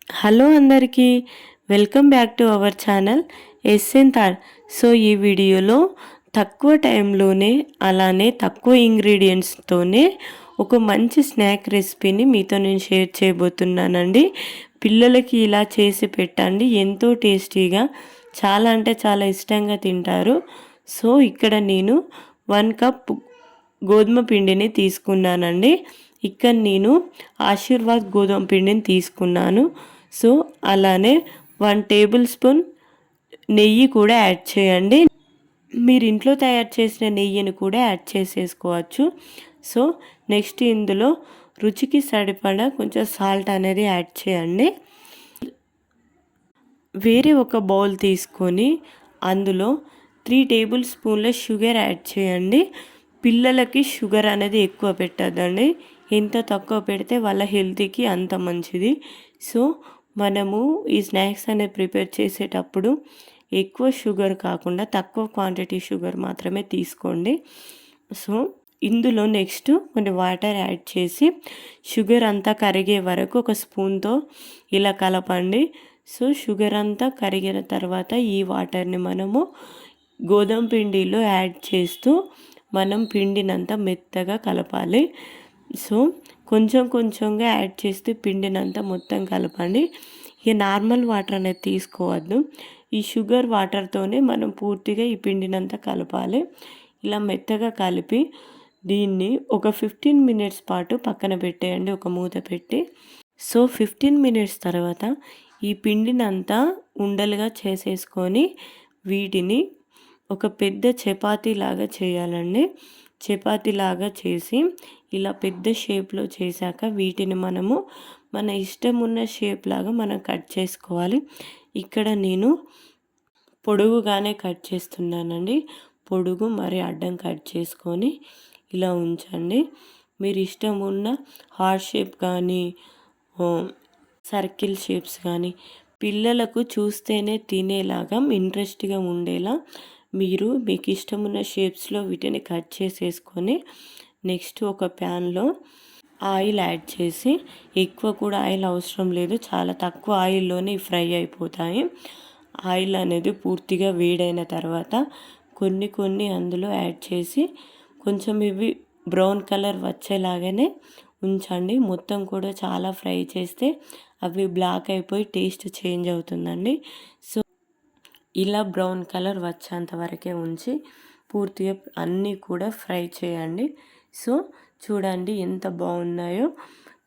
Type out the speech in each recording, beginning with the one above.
Hello అందరికీ, welcome back to our channel SN thought. So ఈ వీడియోలో తక్కువ టైంలోనే అలానే తక్కువ ఇంగ్రీడియంట్స్తోనే ఒక మంచి స్నాక్ రెసిపీని మీతో నేను షేర్ చేయబోతున్నానండి. పిల్లలకి ఇలా చేసి పెట్టండి, ఎంతో టేస్టీగా, చాలా అంటే చాలా ఇష్టంగా తింటారు. సో ఇక్కడ నేను 1 కప్ గోధుమ పిండిని తీసుకున్నానండి. ఇక్కడ నేను ఆశీర్వాద్ గోధుమ పిండిని తీసుకున్నాను. సో అలానే 1 టేబుల్ స్పూన్ నెయ్యి కూడా యాడ్ చేయండి. మీరు ఇంట్లో తయారు చేసిన నెయ్యిని కూడా యాడ్ చేసేసుకోవచ్చు. సో నెక్స్ట్ ఇందులో రుచికి సరిపడా కొంచెం సాల్ట్ అనేది యాడ్ చేయండి. వేరే ఒక బౌల్ తీసుకొని అందులో 3 టేబుల్ స్పూన్ల షుగర్ యాడ్ చేయండి. పిల్లలకి షుగర్ అనేది ఎక్కువ పెట్టద్దండి, ఎంత తక్కువ పెడితే వాళ్ళ హెల్త్కి అంత మంచిది. సో మనము ఈ స్నాక్స్ అనేది ప్రిపేర్ చేసేటప్పుడు ఎక్కువ షుగర్ కాకుండా తక్కువ క్వాంటిటీ షుగర్ మాత్రమే తీసుకోండి. సో ఇందులో నెక్స్ట్ కొన్ని వాటర్ యాడ్ చేసి షుగర్ అంతా కరిగే వరకు ఒక స్పూన్తో ఇలా కలపండి. సో షుగర్ అంతా కరిగిన తర్వాత ఈ వాటర్ని మనము గోధుమ పిండిలో యాడ్ చేస్తూ మనం పిండినంతా మెత్తగా కలపాలి. సో కొంచెం కొంచెంగా యాడ్ చేస్తూ పిండినంతా మొత్తం కలపండి. ఇక నార్మల్ వాటర్ అనేది తీసుకోవద్దు, ఈ షుగర్ వాటర్తోనే మనం పూర్తిగా ఈ పిండినంతా కలపాలి. ఇలా మెత్తగా కలిపి దీన్ని ఒక 15 మినిట్స్ పాటు పక్కన పెట్టేయండి, ఒక మూత పెట్టి. సో 15 మినిట్స్ తర్వాత ఈ పిండినంతా ఉండలుగా చేసేసుకొని వీటిని ఒక పెద్ద చపాతీ లాగా చేయాలండి. చపాతీ లాగా చేసి ఇలా పెద్ద షేప్లో చేశాక వీటిని మనము మన ఇష్టం ఉన్న షేప్ లాగా మనం కట్ చేసుకోవాలి. ఇక్కడ నేను పొడుగుగానే కట్ చేస్తున్నానండి. పొడుగు మరి అడ్డం కట్ చేసుకొని ఇలా ఉంచండి. మీరు ఇష్టం ఉన్న హార్ట్ షేప్ కానీ సర్కిల్ షేప్స్ కానీ పిల్లలకు చూస్తేనే తినేలాగా ఇంట్రెస్ట్గా ఉండేలా మీరు మీకు ఇష్టం ఉన్న షేప్స్లో వీటిని కట్ చేసేసుకొని నెక్స్ట్ ఒక ప్యాన్లో ఆయిల్ యాడ్ చేసి, ఎక్కువ కూడా ఆయిల్ అవసరం లేదు, చాలా తక్కువ ఆయిల్లోనే ఫ్రై అయిపోతాయి. ఆయిల్ అనేది పూర్తిగా వేడైన తర్వాత కొన్ని అందులో యాడ్ చేసి కొంచెం ఇవి బ్రౌన్ కలర్ వచ్చేలాగానే ఉంచండి. మొత్తం కూడా చాలా ఫ్రై చేస్తే అవి బ్లాక్ అయిపోయి టేస్ట్ చేంజ్ అవుతుందండి. సో ఇలా బ్రౌన్ కలర్ వచ్చేంత వరకే ఉంచి పూర్తిగా అన్నీ కూడా ఫ్రై చేయండి. సో చూడండి ఎంత బాగున్నాయో.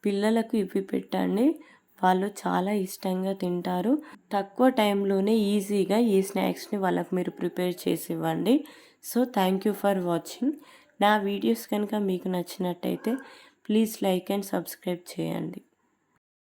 పిల్లలకు ఇవి పెట్టండి, వాళ్ళు చాలా ఇష్టంగా తింటారు. తక్కువ టైంలోనే ఈజీగా ఈ స్నాక్స్ని వాళ్ళకు మీరు ప్రిపేర్ చేసి ఇవ్వండి. So thank you for watching. నా వీడియోస్ కనుక మీకు నచ్చినట్టయితే ప్లీజ్ లైక్ అండ్ సబ్స్క్రైబ్ చేయండి.